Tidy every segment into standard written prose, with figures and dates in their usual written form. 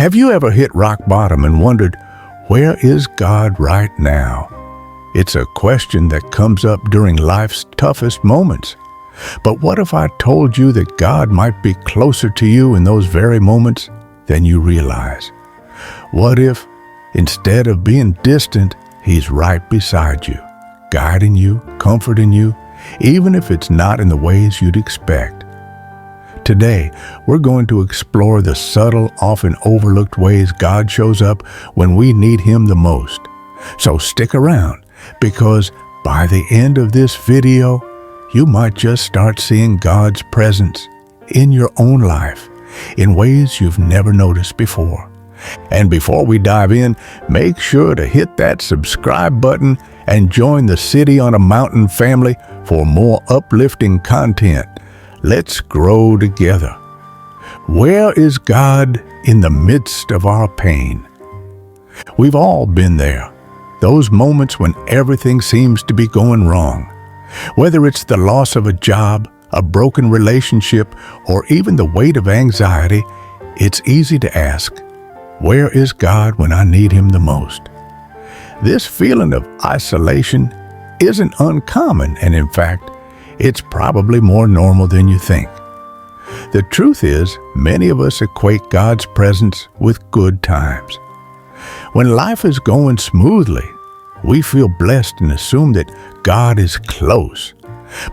Have you ever hit rock bottom and wondered, where is God right now? It's a question that comes up during life's toughest moments. But what if I told you that God might be closer to you in those very moments than you realize? What if, instead of being distant, He's right beside you, guiding you, comforting you, even if it's not in the ways you'd expect? Today, we're going to explore the subtle, often overlooked ways God shows up when we need Him the most. So stick around, because by the end of this video, you might just start seeing God's presence in your own life in ways you've never noticed before. And before we dive in, make sure to hit that subscribe button and join the City on a Mountain family for more uplifting content. Let's grow together. Where is God in the midst of our pain? We've all been there. Those moments when everything seems to be going wrong. Whether it's the loss of a job, a broken relationship, or even the weight of anxiety, it's easy to ask, where is God when I need Him the most? This feeling of isolation isn't uncommon, and in fact, it's probably more normal than you think. The truth is, many of us equate God's presence with good times. When life is going smoothly, we feel blessed and assume that God is close.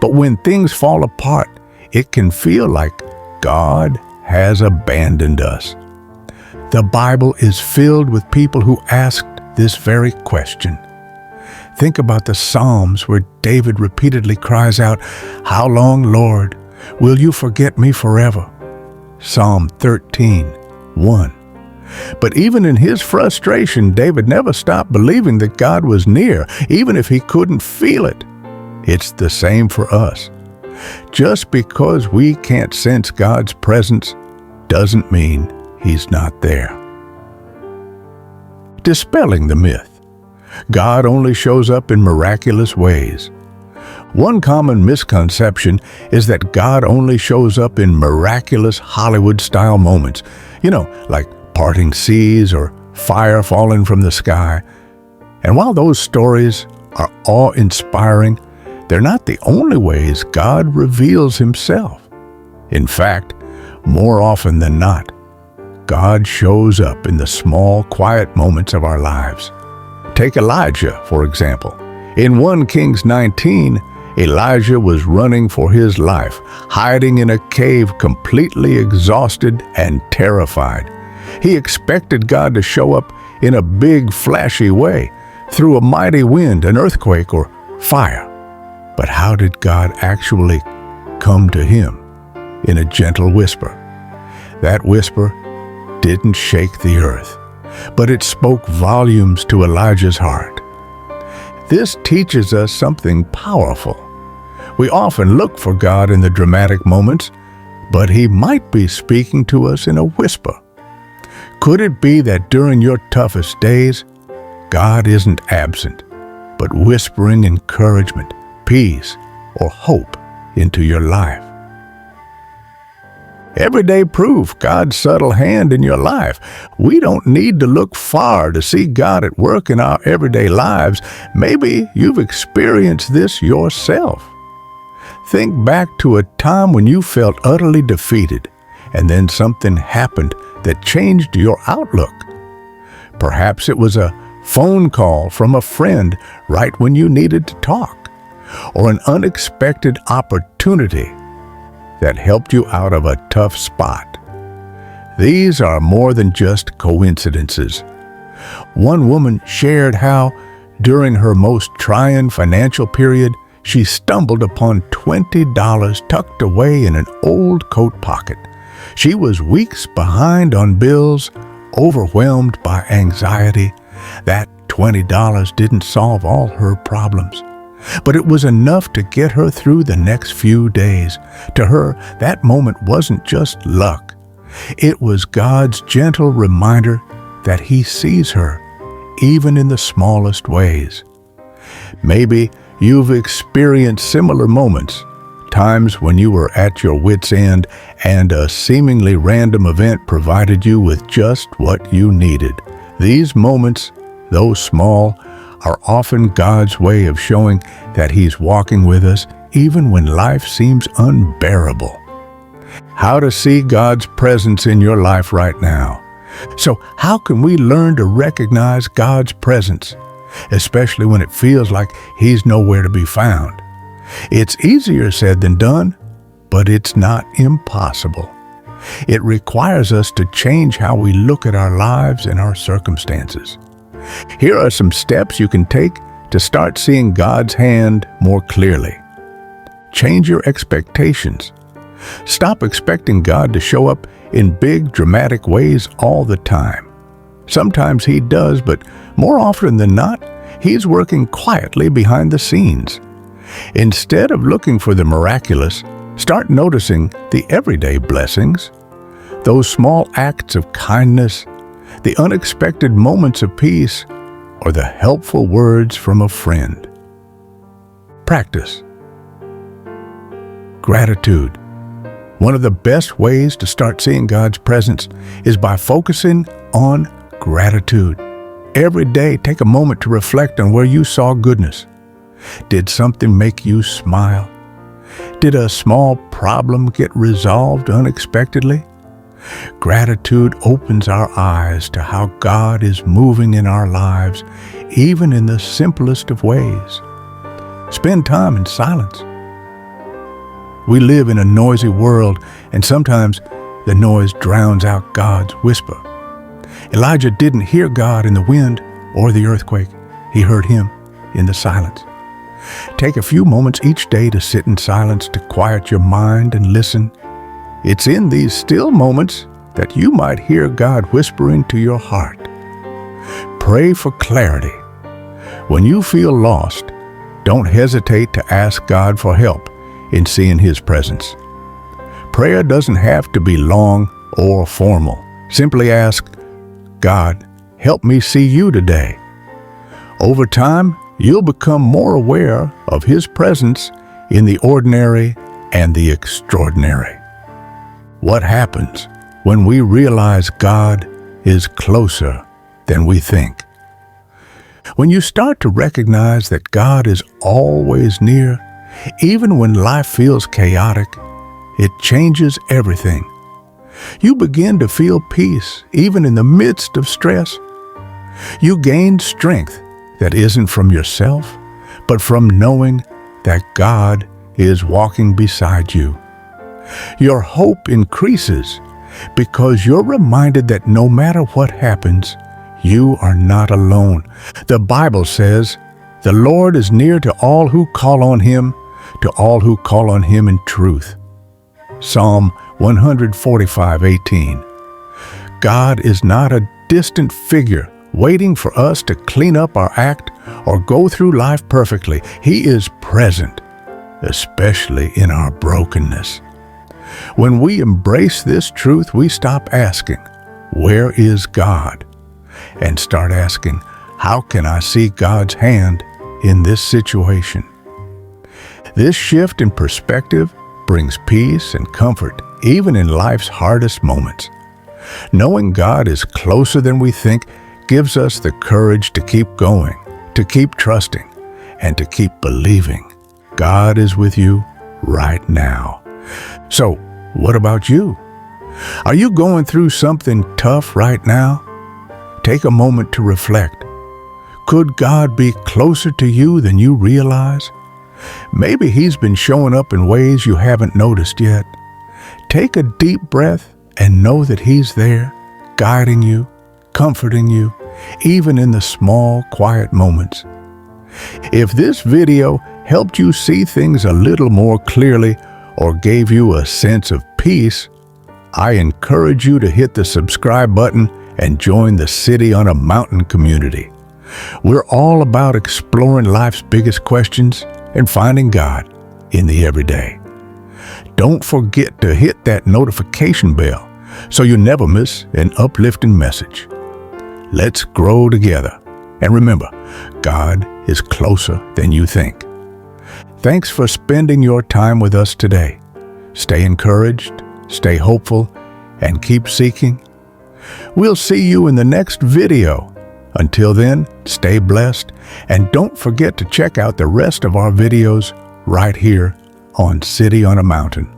But when things fall apart, it can feel like God has abandoned us. The Bible is filled with people who asked this very question. Think about the Psalms where David repeatedly cries out, "How long, Lord, will you forget me forever?" Psalm 13:1. But even in his frustration, David never stopped believing that God was near, even if he couldn't feel it. It's the same for us. Just because we can't sense God's presence doesn't mean He's not there. Dispelling the myth. God only shows up in miraculous ways. One common misconception is that God only shows up in miraculous Hollywood-style moments, like parting seas or fire falling from the sky. And while those stories are awe-inspiring, they're not the only ways God reveals Himself. In fact, more often than not, God shows up in the small, quiet moments of our lives. Take Elijah, for example. In 1 Kings 19, Elijah was running for his life, hiding in a cave completely exhausted and terrified. He expected God to show up in a big, flashy way, through a mighty wind, an earthquake, or fire. But how did God actually come to him? In a gentle whisper. That whisper didn't shake the earth, but it spoke volumes to Elijah's heart. This teaches us something powerful. We often look for God in the dramatic moments, but He might be speaking to us in a whisper. Could it be that during your toughest days, God isn't absent, but whispering encouragement, peace, or hope into your life? Everyday proof God's subtle hand in your life. We don't need to look far to see God at work in our everyday lives. Maybe you've experienced this yourself. Think back to a time when you felt utterly defeated, and then something happened that changed your outlook. Perhaps it was a phone call from a friend right when you needed to talk, or an unexpected opportunity that helped you out of a tough spot. These are more than just coincidences. One woman shared how, during her most trying financial period, she stumbled upon $20 tucked away in an old coat pocket. She was weeks behind on bills, overwhelmed by anxiety. That $20 didn't solve all her problems, but it was enough to get her through the next few days. To her, that moment wasn't just luck. It was God's gentle reminder that He sees her, even in the smallest ways. Maybe you've experienced similar moments, times when you were at your wit's end and a seemingly random event provided you with just what you needed. These moments, though small, are often God's way of showing that He's walking with us even when life seems unbearable. How to see God's presence in your life right now. So how can we learn to recognize God's presence, especially when it feels like He's nowhere to be found? It's easier said than done, but it's not impossible. It requires us to change how we look at our lives and our circumstances. Here are some steps you can take to start seeing God's hand more clearly. Change your expectations. Stop expecting God to show up in big, dramatic ways all the time. Sometimes He does, but more often than not, He's working quietly behind the scenes. Instead of looking for the miraculous, start noticing the everyday blessings, those small acts of kindness, the unexpected moments of peace, or the helpful words from a friend. Practice. Gratitude. One of the best ways to start seeing God's presence is by focusing on gratitude. Every day, take a moment to reflect on where you saw goodness. Did something make you smile? Did a small problem get resolved unexpectedly? Gratitude opens our eyes to how God is moving in our lives, even in the simplest of ways. Spend time in silence. We live in a noisy world, and sometimes the noise drowns out God's whisper. Elijah didn't hear God in the wind or the earthquake. He heard Him in the silence. Take a few moments each day to sit in silence to quiet your mind and listen. It's in these still moments that you might hear God whispering to your heart. Pray for clarity. When you feel lost, don't hesitate to ask God for help in seeing His presence. Prayer doesn't have to be long or formal. Simply ask, God, help me see you today. Over time, you'll become more aware of His presence in the ordinary and the extraordinary. What happens when we realize God is closer than we think? When you start to recognize that God is always near, even when life feels chaotic, it changes everything. You begin to feel peace even in the midst of stress. You gain strength that isn't from yourself, but from knowing that God is walking beside you. Your hope increases because you're reminded that no matter what happens, you are not alone. The Bible says, "The Lord is near to all who call on Him, to all who call on Him in truth." Psalm 145:18. God is not a distant figure waiting for us to clean up our act or go through life perfectly. He is present, especially in our brokenness. When we embrace this truth, we stop asking, "Where is God?" and start asking, "How can I see God's hand in this situation?" This shift in perspective brings peace and comfort even in life's hardest moments. Knowing God is closer than we think gives us the courage to keep going, to keep trusting, and to keep believing. God is with you right now. So, what about you? Are you going through something tough right now? Take a moment to reflect. Could God be closer to you than you realize? Maybe He's been showing up in ways you haven't noticed yet. Take a deep breath and know that He's there, guiding you, comforting you, even in the small, quiet moments. If this video helped you see things a little more clearly or gave you a sense of peace, I encourage you to hit the subscribe button and join the City on a Mountain community. We're all about exploring life's biggest questions and finding God in the everyday. Don't forget to hit that notification bell so you never miss an uplifting message. Let's grow together. And remember, God is closer than you think. Thanks for spending your time with us today. Stay encouraged, stay hopeful, and keep seeking. We'll see you in the next video. Until then, stay blessed, and don't forget to check out the rest of our videos right here on City on a Mountain.